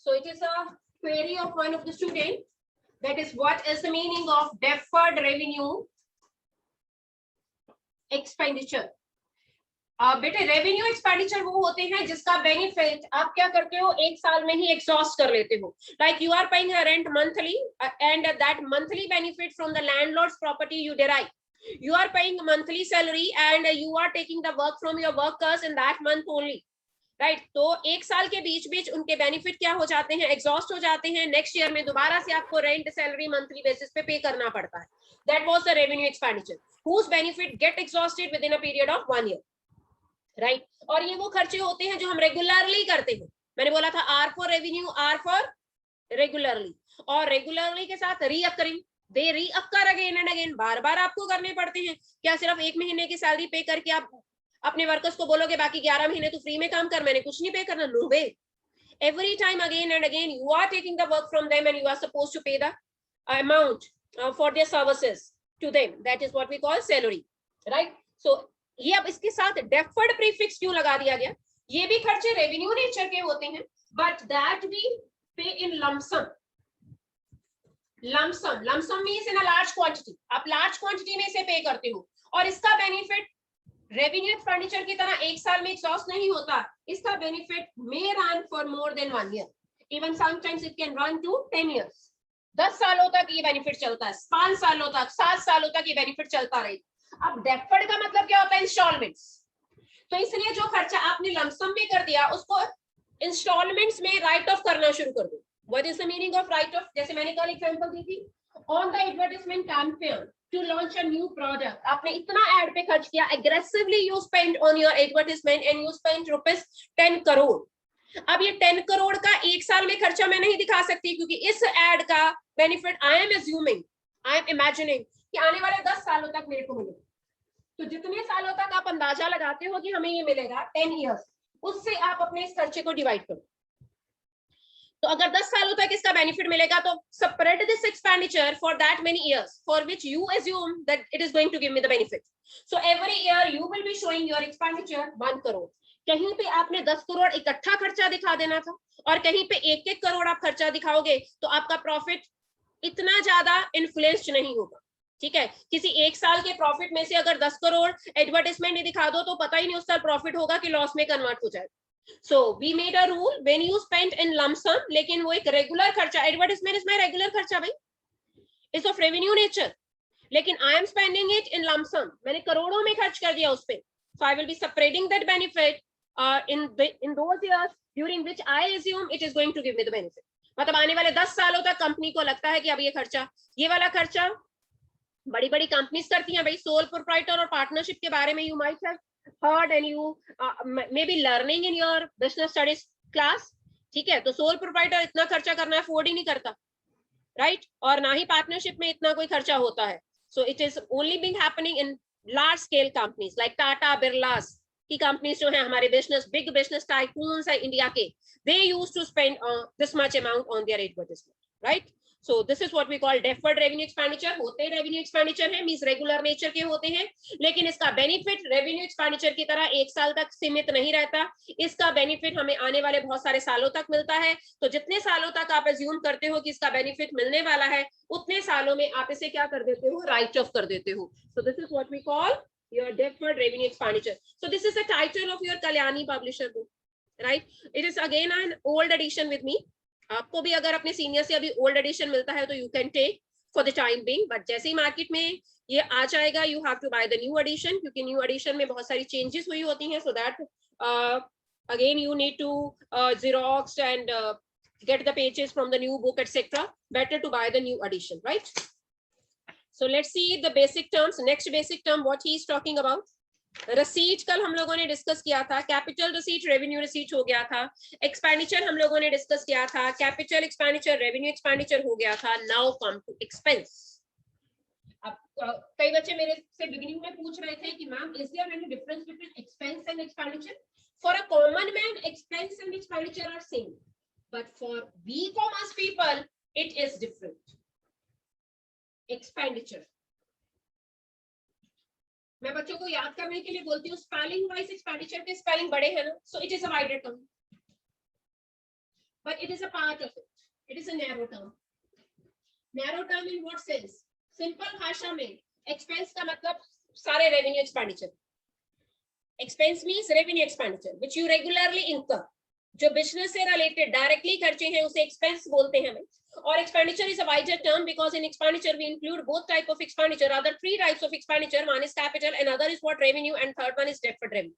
So it is a query of one of the student, that is what is the meaning of deferred revenue expenditure. बेटे revenue expenditure वो होते हैं जिसका benefit आप क्या करते हो, एक साल में ही एग्जॉस्ट कर लेते हो. Like you are paying rent monthly and that monthly benefit from the landlord's property you derive. You are paying monthly salary and you are taking the work from your workers in that month only, right? तो एक साल के बीच बीच उनके benefit क्या हो जाते हैं, exhaust हो जाते हैं. नेक्स्ट ईयर में दोबारा से आपको रेंट सैलरी मंथली बेसिस पे पे करना पड़ता है. That was the revenue expenditure whose benefit get exhausted within a period of 1 year, right. और ये वो खर्चे होते हैं जो हम रेगुलरली करते हैं. मैंने बोला था R for revenue, R for regularly, और रेगुलरली के साथ recurring, they recur again and again, बार बार आपको करने पड़ते हैं. क्या सिर्फ एक महीने की सैलरी पे करके आप अपने वर्कर्स को बोलोगे बाकी 11 महीने तो फ्री में काम कर, मैंने कुछ नहीं पे करना? No way. Every time again and again you are taking the work from them and you are supposed to pay the amount for their services to them. That is what we call salary, right? So ये अब इसके साथ deferred prefix क्यों लगा दिया गया? ये भी खर्चे रेवेन्यू नेचर के होते हैं, but that we pay in lump sum. Lump sum means in a large quantity. आप लार्ज क्वांटिटी में से पे करते हो और इसका बेनिफिट रेवेन्यू एक्सपेंडिचर की तरह एक साल में एग्जॉस्ट नहीं होता. इसका benefit may run for more than 1 year, even sometimes it can run to 10 years. 10 सालों तक ये बेनिफिट चलता है, 5 सालों तक, 7 सालों तक ये बेनिफिट चलता रहेगा. अब डेफर्ड का मतलब क्या होता है? इंस्टॉलमेंट्स. तो इसलिए जो खर्चा आपने लमसम में कर दिया उसको इंस्टॉलमेंट्स में राइट ऑफ करना शुरू कर दो. What is the meaning of write off? जैसे मैंने कल एग्जांपल दी थी, on the advertisement campaign to launch a new product. आपने इतना एड पे खर्च किया, aggressively you spend on your advertisement and you spend ₹10 crore. अब ये 10 करोड़ का एक साल में खर्चा मैं नहीं दिखा सकती, क्योंकि इस एड का benefit I am assuming, I am imagining कि आने वाले 10 सालों तक मेरे को मिलेगा. तो जितने सालों तक आप अंदाजा लगाते हो कि हमें ये मिलेगा 10 years, उससे आप अपने इस खर्चे को डिवाइड करो. तो अगर 10 सालों तक इसका बेनिफिट मिलेगा तो spread this expenditure for that many years for which you assume that it is going to give me the benefit. So every year you will be showing your expenditure 1 crore. कहीं पे आपने 10 करोड़ इकट्ठा खर्चा दिखा देना था और कहीं पे 1-1 करोड़ आप खर्चा दिखाओगे तो आपका प्रॉफिट इतना ज्यादा इन्फ्लुएंस्ड नहीं होगा. ठीक है, किसी एक साल के प्रॉफिट में से अगर 10 करोड़ एडवर्टाइजमेंट नहीं दिखा दो तो पता ही नहीं उस साल प्रॉफिट होगा कि लॉस में कन्वर्ट हो जाएगा. So we made a rule when you spend in lump sum, लेकिन वो एक रेगुलर खर्चा, एडवर्टाइजमेंट इसमें रेगुलर खर्चा भाई, इट्स ऑफ रेवेन्यू नेचर, लेकिन I am spending it in lump sum, मैंने करोड़ों में खर्च कर दिया उस पे. So I will be separating that benefit in those years during which I assume it is going to give me the benefit. मतलब आने वाले 10 सालों तक कंपनी को लगता है कि अब ये खर्चा, ये वाला खर्चा बड़ी बड़ी कंपनीज करती हैं भाई. सोल प्रोप्राइटर और पार्टनरशिप के बारे में you might have heard and you maybe learning in your business studies class. ठीक है, तो सोल प्रोप्राइटर इतना खर्चा करना अफोर्ड ही नहीं करता, राइट? और ना ही पार्टनरशिप में इतना कोई खर्चा होता है. So it is only being happening in large scale companies like Tata, Birlas की कंपनीज जो है, हमारे बिजनेस बिग बिजनेस टाइकून्स है इंडिया के, they used to spend this much amount on their advertisement, right? So this is what we call deferred revenue expenditure. होते revenue expenditure है, means regular nature के होते हैं, लेकिन इसका benefit revenue expenditure की तरह एक साल तक सीमित नहीं रहता. इसका benefit हमें आने वाले बहुत सारे सालों तक मिलता है. तो जितने सालों तक आप assume करते हो कि इसका benefit मिलने वाला है, उतने सालों में आप इसे क्या कर देते हो, write off कर देते हो. So this is what we call your deferred revenue expenditure. So this is the title of your Kalyani publisher book, right? It is again an old edition with me. आपको भी अगर अपने senior से अभी old addition मिलता है तो you can take for the time being, but जैसे ही मार्केट में ये आ जाएगा you have to buy the new edition, क्योंकि न्यू एडिशन में बहुत सारी चेंजेस हुई होती हैं. So that again you need to Xerox and get the pages from the new book, etc. Better to buy the new edition, right? So let's see the basic terms. Next basic term, what he is talking about. Receipt कल हम लोगों ने discuss किया था, capital receipt, revenue receipt हो गया था. Expenditure हम लोगों ने डिस्कस किया था, कैपिटल एक्सपेंडिचर, रेवेन्यू एक्सपेंडिचर हो गया था. Now come to expense. अब कई बच्चे मेरे से बिगिनिंग में पूछ रहे थे कि ma'am is there any difference between expense and expenditure. For a common man expense and expenditure are same, but for we commerce people it is different. Expenditure मैं बच्चों को याद करने के लिए बोलती हूँ, स्पेलिंग वाइज एक्सपेंडिचर के स्पेलिंग बड़े हैं ना, so it is a wider term. but it is a part of it. It is a narrow term. Narrow term in what sense? Simple भाषा में expense का मतलब सारे revenue expenditure. Expense means revenue expenditure which you regularly incur. जो business से related directly खर्चे हैं उसे expense बोलते हैं हमें. Or expenditure is a wider term because in expenditure we include both type of expenditure. Other three types of expenditure. One is capital, another is what revenue, and third one is deferred revenue.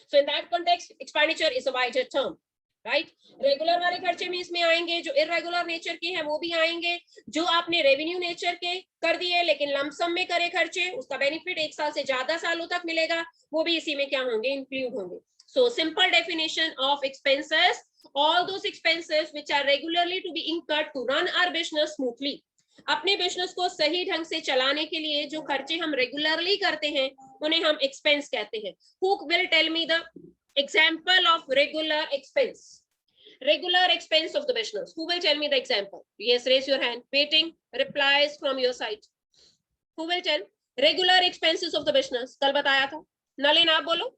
So in that context, expenditure is a wider term, right? Regular वाले खर्चे में इसमें आएंगे, जो irregular nature के हैं वो भी आएंगे, जो आपने revenue nature के कर दिए लेकिन lump sum में करे खर्चे, उसका benefit एक साल से ज्यादा सालों तक मिलेगा, वो भी इसी में क्या होंगे, include होंगे. So simple definition of expenses. All those expenses which are regularly to be incurred to run our business smoothly. अपने बिजनेस को सही ढंग से चलाने के लिए जो खर्चे हम रेगुलरली करते हैं उन्हें हम एक्सपेंस कहते हैं. Who will tell me the example of regular expense? Regular expense of the business. Who will tell me the example? Yes, raise your hand. Waiting replies from your side. Who will tell? Regular expenses of the business. कल बताया था. नलिन आप बोलो.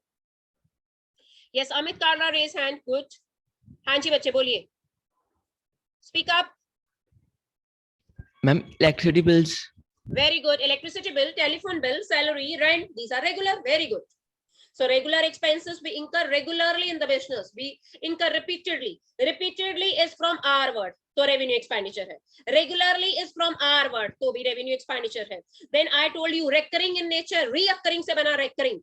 Yes, Amit Karla raise hand. Good. हाँ जी बच्चे बोलिए. Speak up. Ma'am, electricity bills. Very good. Electricity bill, telephone bill, salary, rent. These are regular. Very good. So regular expenses we incur regularly in the business. We incur repeatedly. Repeatedly is from our word. So revenue expenditure है. Regularly is from our word. तो भी revenue expenditure है. Then I told you recurring in nature. Reoccurring से बना recurring.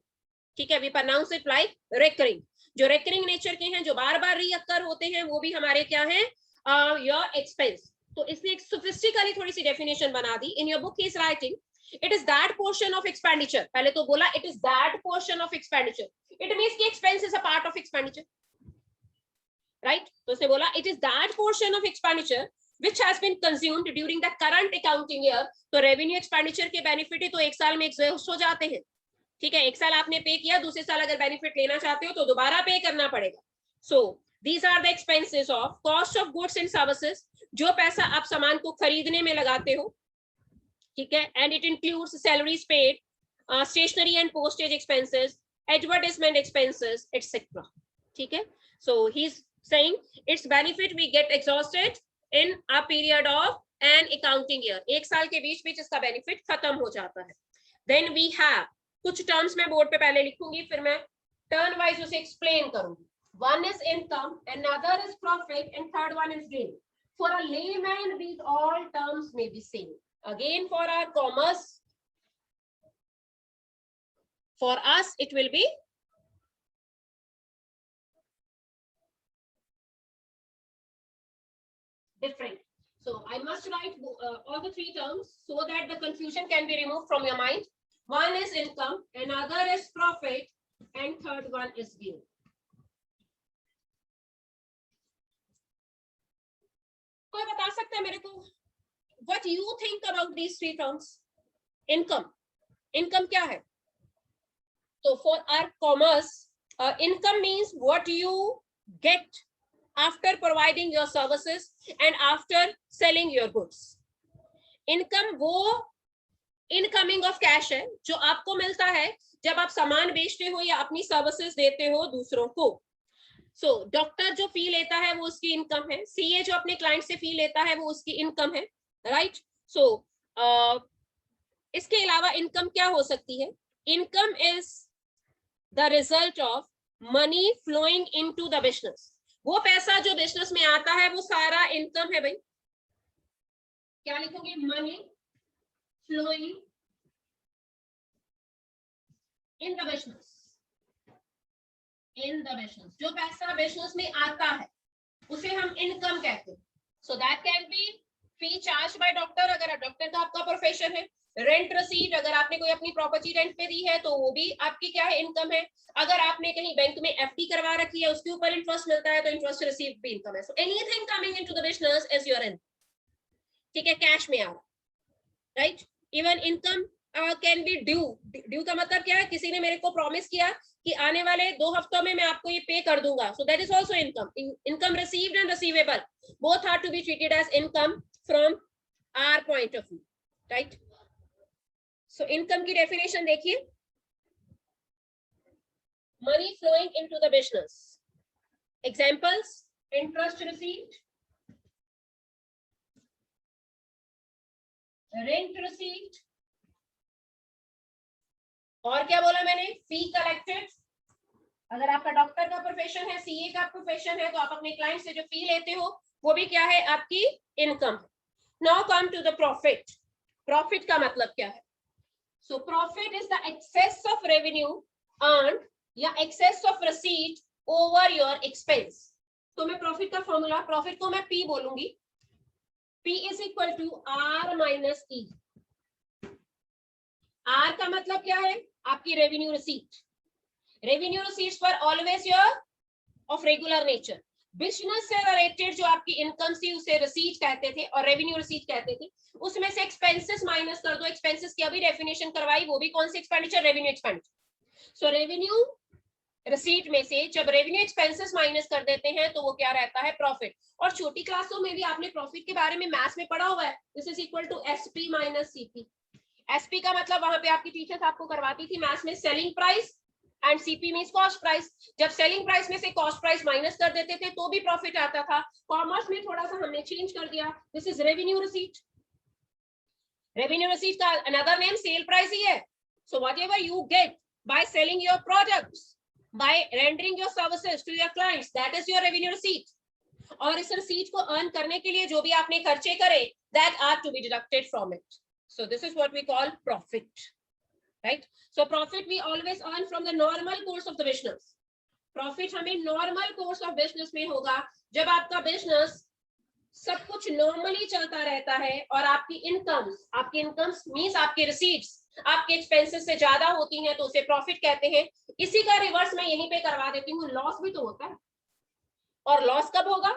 ठीक है. We pronounce it like recurring. जो recurring nature के हैं, जो बार बार reoccur होते हैं, वो भी हमारे क्या हैं? Your expense. तो इसने एक sophistically थोड़ी सी definition बना दी. In your book he is writing, it is that portion of expenditure. पहले तो बोला it is that portion of expenditure. It means कि expense is a part of expenditure, right? तो उसने बोला it is that portion of expenditure which has been consumed during the current accounting year. तो revenue expenditure के benefit ही तो एक साल में exhaust हो जाते हैं. ठीक है, एक साल आपने पे किया, दूसरे साल अगर benefit लेना चाहते हो तो दोबारा पे करना पड़ेगा. So these are the expenses of cost of goods and services. जो पैसा आप सामान को खरीदने में लगाते हो, ठीक है, and it includes salaries paid, stationery and postage expenses, advertisement expenses, etc. ठीक है. So he's saying its benefit we get exhausted in a period of an accounting year. एक साल के बीच बीच इसका benefit खत्म हो जाता है. Then we have कुछ terms मैं बोर्ड पे पहले लिखूंगी, फिर मैं turn wise उसे explain करूंगी. One is income, another is profit, and third one is gain. For a layman, these all terms may be same. Again, for our commerce, for us, it will be different. So I must write all the three terms so that the confusion can be removed from your mind. One is income, another is profit, and third one is gain. कोई बता सकता है मेरे को what you think about these three terms? Income. Income क्या है? So for our commerce, income means what you get after providing your services and after selling your goods. Income वो incoming of cash है जो आपको मिलता है जब आप सामान बेचते हो या अपनी सर्विसेज देते हो दूसरों को. So डॉक्टर जो फी लेता है वो उसकी इनकम है. सीए जो अपने क्लाइंट से फी लेता है वो उसकी इनकम है, राइट? सो इसके अलावा इनकम क्या हो सकती है? Income is the result of money flowing into the business. वो पैसा जो बिजनेस में आता है वो सारा इनकम है भाई. क्या लिखोगे? Money flowing in the business. In the business, जो पैसा बिजनेस में आता है उसे हम इनकम कहते हैं. So that can be fee charge by doctor, अगर डॉक्टर का आपका प्रोफेशन है. रेंट रिसीव्ड, अगर आपने कोई अपनी प्रॉपर्टी रेंट पे दी है तो वो भी आपकी क्या है? इनकम है. अगर आपने कहीं बैंक में एफडी करवा रखी है उसके ऊपर इंटरेस्ट मिलता है तो इंटरेस्ट रिसीव्ड भी इनकम है. So anything coming into the business is your income. ठीक है, कैश में आ रहा, right? Even income can be due. Due का मतलब क्या है? किसी ने मेरे को प्रॉमिस किया कि आने वाले 2 हफ्तों में मैं आपको ये पे कर दूंगा. So that is also income. Income received and receivable both are to be treated as income from our point of view, right? So income की डेफिनेशन देखिए. Money flowing into the business. Examples: interest receipt, rent receipt, और क्या बोला मैंने, फी collected. अगर आपका doctor का profession है, सीए का प्रोफेशन है, तो आप अपने क्लाइंट से जो फी लेते हो वो भी क्या है, आपकी income. Now come to the profit. Profit का मतलब क्या है? So profit is the excess of revenue earned या excess of receipt over your expense. तो मैं प्रॉफिट का फॉर्मूला, प्रॉफिट को मैं पी बोलूंगी, P is equal to R minus E। R का मतलब क्या है, आपकी रेवेन्यू रिसीट। रेवेन्यू रिसीट्स पर always your of regular nature. Business से रिलेटेड जो आपकी इनकम थी उसे रिसीट कहते थे और रेवेन्यू रिसीट कहते थे। उसमें से एक्सपेंसेस माइनस कर दो। एक्सपेंसेस की अभी डेफिनेशन करवाई, वो भी कौन सी एक्सपेंडिचर, रेवेन्यू एक्सपेंडिचर। सो रेवेन्यू रिसीट में से जब रेवेन्यू एक्सपेंसेस माइनस कर देते हैं तो वो क्या रहता है, प्रॉफिट। और छोटी क्लासों में भी आपने प्रॉफिट के बारे में मैथ्स में पढ़ा हुआ है, this is equal to SP minus CP. SP का मतलब वहां पे आपकी टीचर्स आपको करवाती थी मैथ्स में selling price and CP means cost price. जब सेलिंग प्राइस में से कॉस्ट प्राइस माइनस कर देते थे तो भी प्रॉफिट आता था। कॉमर्स में थोड़ा सा हमने चेंज कर दिया, this is revenue receipt. Revenue receipt का अनदर नेम सेल प्राइस ही है। So whatever you get by selling your products, by rendering your services to your clients, that is your revenue receipt. और इस receipt को earn करने के लिए जो भी आपने खर्चे करे, that are to be deducted from it. So this is what we call profit, right? So profit we always earn from the normal course of the business. Profit हमें normal course of business में होगा जब आपका business सब कुछ normally चलता रहता है और आपकी इनकम्स मींस आपकी receipts आपके expenses से ज्यादा होती हैं तो उसे profit कहते हैं। इसी का रिवर्स मैं यहीं पे करवा देती हूँ, लॉस भी तो होता है। और लॉस कब होगा?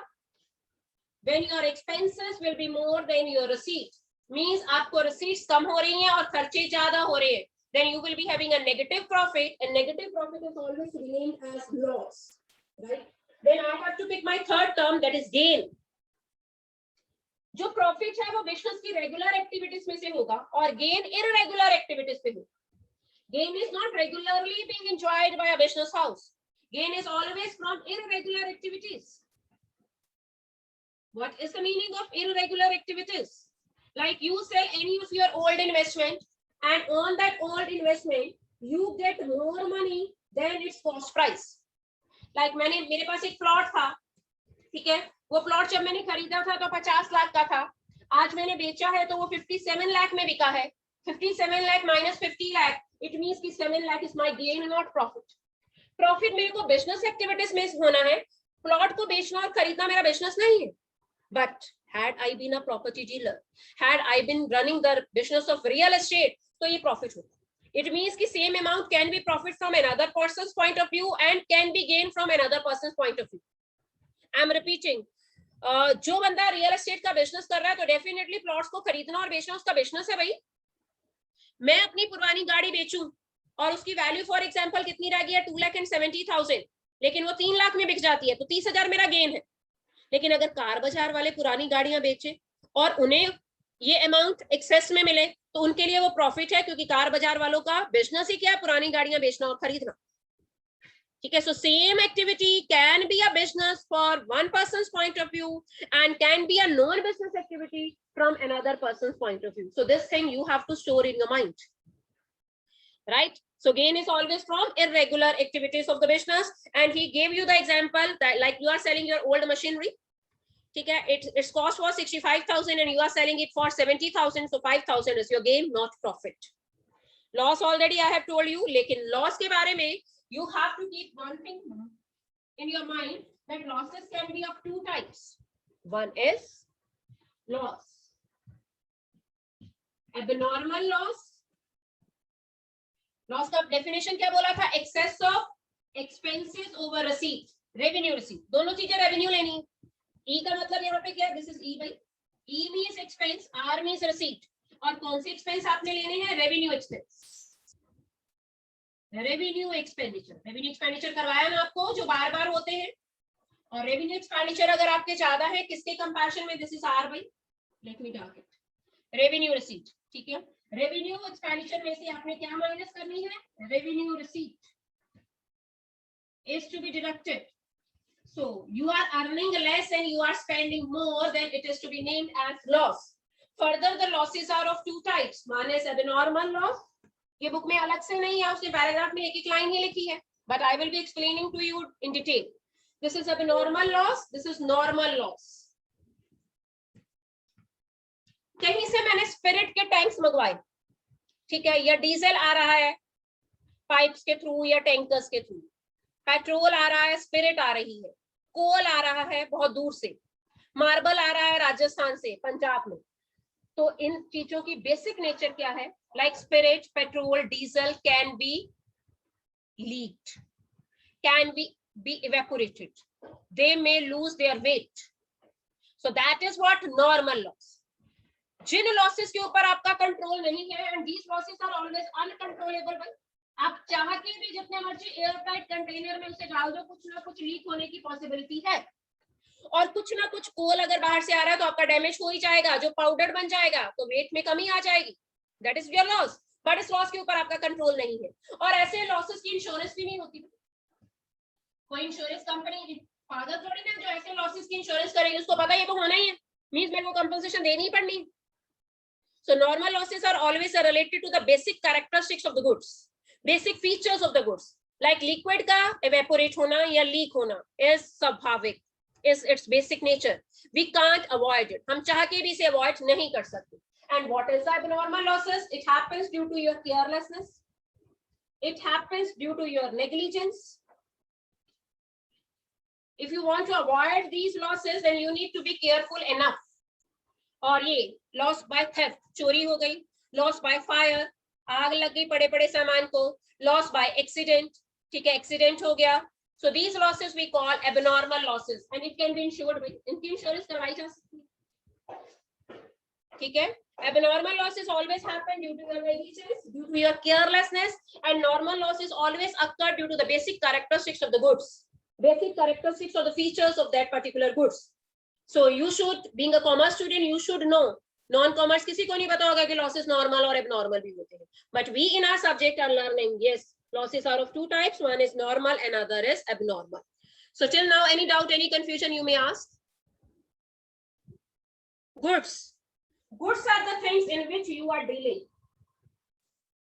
When your expenses will be more than your receipts. Means आपको रिसीट्स कम हो रही हैं और खर्चे ज्यादा हो रहे हैं, then you will be having a negative profit, and negative profit is always named as loss, right? Then I have to pick my third term, that is gain. जो प्रॉफिट है वो बिजनेस की रेगुलर एक्टिविटीज में से होगा और gain irregular activities पे होगा। Gain is not regularly being enjoyed by a business house, gain is always from irregular activities. What is the meaning of irregular activities? Like you sell any of your old investment and on that old investment you get more money than its cost price. Like मेरे पास एक plot था, ठीक है, वो plot जब मैंने खरीदा था तो 50 लाख का था, आज मैंने बेचा है तो वो 57 लाख में बिका है। 57 lakh minus 50 lakh, it means कि 7 lakh is my gain not profit. Profit मेरे को बिजनेस एक्टिविटीज में होना है, प्लॉट को बेचना और खरीदना मेरा बिजनेस नहीं है। But had I been a property dealer, had I been running the business of real estate, तो ये profit होता। It means कि same amount can be profit from another person's point of view and can be gain from another person's point of view. I'm repeating, जो बंदा real estate का business कर रहा है तो डेफिनेटली प्लॉट्स को खरीदना और बेचना उसका बिजनेस है भाई। मैं अपनी पुरानी गाड़ी बेचूं और उसकी वैल्यू फॉर एग्जांपल कितनी रह गई है, 2,70,000, लेकिन वो 3 लाख में बिक जाती है तो 30,000 मेरा गेन है। लेकिन अगर कार बाजार वाले पुरानी गाड़ियां बेचे और उन्हें ये अमाउंट एक्सेस में मिले तो उनके लिए वो प्रॉफिट है, क्योंकि कार बाजार वालों का बिजनेस ही क्या है, पुरानी गाड़ियां बेचना और खरीदना। ठीक है, so same activity can be a business for one person's point of view and can be a non business activity from another person's point of view. So this thing you have to store in your mind, right? So gain is always from irregular activities of the business, and he gave you the example that like you are selling your old machinery, ठीक है, its cost was 65,000 and you are selling it for 70,000, so 5,000 is your gain, not profit. Loss already I have told you, लेकिन loss के बारे में you have to keep one thing in your mind, that losses can be of two types. One is loss, abnormal loss. Loss का definition क्या बोला था, excess of expenses over receipt, revenue receipt, दोनों चीजें revenue लेनी। ई का मतलब यहाँ पे क्या है, this is E by, E means expense, R means receipt, और कौन से एक्सपेंस आपने लेने हैं, revenue expense, revenue expenditure. Revenue expenditure करवाया ना आपको, जो बार बार होते हैं। और रेवेन्यू एक्सपेंडिचर अगर आपके ज्यादा है, किसके कंपैरिजन में, this is R by, let me dark it, revenue receipt, ठीक है। रेवेन्यू एक्सपेंडिचर में से आपने क्या माइनस करनी है, revenue receipt is to be deducted. So you are earning less and you are spending more, then it is to be named as loss. Further, the losses are of two types. One is abnormal loss. ये book में अलग से नहीं है, उसने paragraph में एक एक लाइन ही लिखी है, but I will be explaining to you in detail. This is abnormal loss, this is normal loss. कहीं से मैंने स्पिरिट के टैंक्स मंगवाए, ठीक है, या डीजल आ रहा है पाइप्स के थ्रू या टैंकर्स के थ्रू, पेट्रोल आ रहा है, स्पिरिट आ रही है, कोल आ रहा है बहुत दूर से, मार्बल आ रहा है राजस्थान से, पंजाब में. तो इन चीजों की बेसिक नेचर क्या है? Like spirit, petrol, diesel can be leaked, can be evaporated, they may lose their weight. So that is what normal loss. जिन लॉसेस के ऊपर आपका कंट्रोल नहीं है, and these losses are always uncontrollable. आप चाह के भी जितने मर्जी एयर टाइट कंटेनर में उसे डाल दो, कुछ ना कुछ लीक होने की पॉसिबिलिटी है. और कुछ ना कुछ कोल अगर बाहर से आ रहा है तो आपका डैमेज हो ही जाएगा, जो पाउडर बन जाएगा, तो वेट में कमी आ जाएगी. That is your loss. But इस लॉस के ऊपर आपका कंट्रोल नहीं है. और ऐसे लॉसेस की इंश्योरेंस भी नहीं होती. कोई इंश्योरेंस कंपनी पागल थोड़ी ना जो ऐसे लॉसेस की इंश्योरेंस करेगी, उसको पता ये तो होना ही है, मींस मेरे को कंपनसेशन देनी ही पड़नी. So normal losses are always related to the basic characteristics of the goods, basic features of the goods. Like liquid का evaporate होना या leak होना is स्वाभाविक, is its basic nature. We can't avoid it. हम चाह के भी इसे avoid नहीं कर सकते. And what is the abnormal losses? It happens due to your carelessness. It happens due to your negligence. If you want to avoid these losses, then you need to be careful enough. और ये loss by theft, चोरी हो गई, loss by fire, आग लग गई पड़े पड़े सामान को, लॉस बाय एक्सीडेंट, ठीक है, एक्सीडेंट हो गया. So these losses we call abnormal losses and it can be insured with, इनकी इंश्योरेंस करवाई जा सकती है, ठीक है. Abnormal losses always happen due to your negligence, due to your carelessness, and normal losses always occur due to the basic characteristics of the goods, basic characteristics of the features of that particular goods. So you should, being a commerce student, you should know. Non-commerce किसी को नहीं पता होगा कि losses normal और abnormal भी होते हैं. But we in our subject are learning, yes, losses are of two types. One is normal and other is abnormal. So till now, any doubt, any confusion you may ask? Goods. Goods are the things in which you are dealing.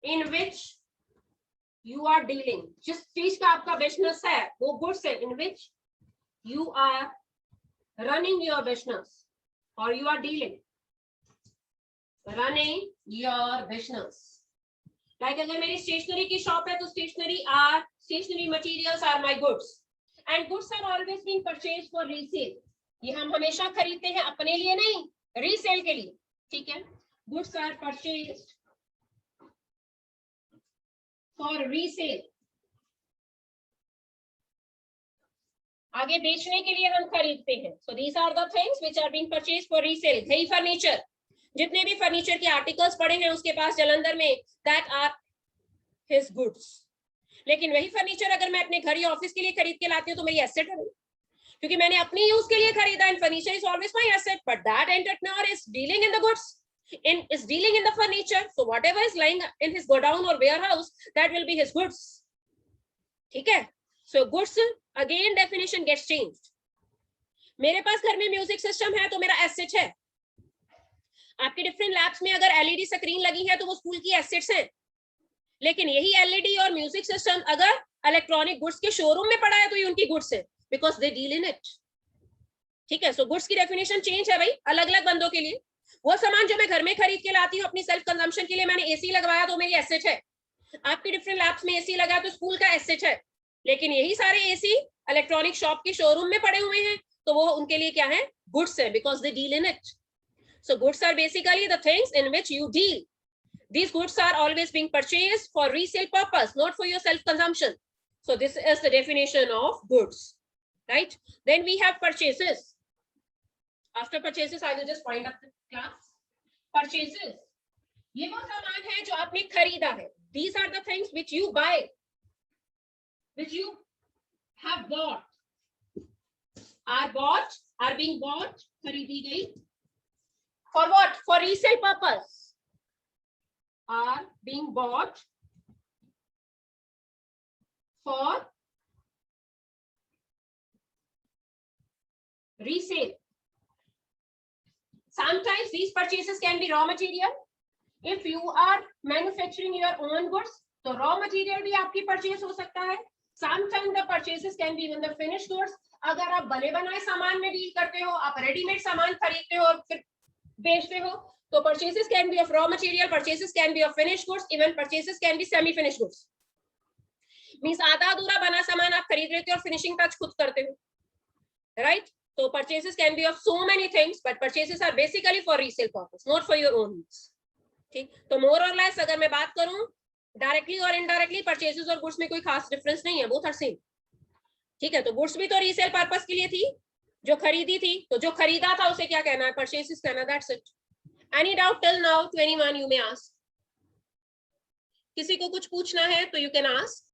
In which you are dealing. जिस चीज का आपका business है, वो goods है, in which you are running your business or you are dealing, running your business. Like अगर मेरी stationery की shop है तो stationery materials are my goods, and goods are always being purchased for resale. ये हम हमेशा खरीदते हैं अपने लिए नहीं, resale के लिए, ठीक है. Goods are purchased for resale. आगे बेचने के लिए हम खरीदते हैं. So these are the things which are being purchased for resale. Hey furniture, जितने भी फर्नीचर के आर्टिकल्स पड़े हैं उसके पास जलंधर में, that are his goods. लेकिन वही फर्नीचर अगर मैं अपने घर या ऑफिस के लिए खरीद के लाती हूँ तो मेरी एसेट है, क्योंकि मैंने अपनी यूज के लिए खरीदा. And furniture is always my asset, but that entrepreneur is dealing in the goods, is dealing in the furniture. So whatever is lying in his godown or warehouse, that will be his goods. ठीक है. So goods again definition gets changed. मेरे पास घर में music system है तो मेरा asset है. आपके डिफरेंट लैब्स में अगर एलईडी स्क्रीन लगी है तो वो स्कूल की एसेट्स हैं. लेकिन यही एलईडी और म्यूजिक सिस्टम अगर इलेक्ट्रॉनिक गुड्स के शोरूम में पड़ा है तो ये उनकी गुड्स है, because they deal in it. ठीक है. सो गुड्स की डेफिनेशन चेंज है भाई अलग अलग बंदों के लिए. वो सामान जो मैं घर में खरीद के लाती हूँ अपनी सेल्फ कंजम्पशन के लिए, मैंने एसी लगवाया तो मेरी एसेट है. आपके डिफरेंट लैब्स में एसी लगा तो स्कूल का एसेट है. लेकिन यही सारे एसी इलेक्ट्रॉनिक शॉप के शोरूम में पड़े हुए हैं तो वो उनके लिए क्या है, गुड्स है, because they deal in it. So goods are basically the things in which you deal. These goods are always being purchased for resale purpose, not for your self-consumption. So this is the definition of goods, right? Then we have purchases. After purchases, I will just wind up the class. Purchases. ये वो सामान है जो आपने खरीदा है. These are the things which you buy, which you have bought. Are being bought, खरीदी गई. For what? For resale purpose. Are being bought for resale. Sometimes these purchases can be raw material. If you are manufacturing your own goods, तो raw material भी आपकी purchase हो सकता है. Sometimes the purchases can be even the finished goods. अगर आप बने बनाए सामान में डील करते हो, आप रेडीमेड सामान खरीदते हो और फिर बेचते हो, तो purchases can be of raw material, purchases can be of finished goods, even purchases can be semi finished goods. Means आधा अधूरा बना सामान आप खरीद लेते हो और फिनिशिंग टच खुद करते हो, राइट? तो purchases can be of so many things, but purchases are basically for resale purpose, not for your own needs. ठीक, तो मोर और लेस अगर मैं बात करूं डायरेक्टली और इनडायरेक्टली purchases और गुड्स में कोई खास डिफरेंस नहीं है, बोथ आर सेम. ठीक है, तो गुड्स भी तो रीसेल पर्पस के लिए थी, जो खरीदी थी, तो जो खरीदा था उसे क्या कहना है? परचेसेस कहना. That's it. Any doubt till now? To anyone you may ask. किसी को कुछ पूछना है तो यू कैन आस्क.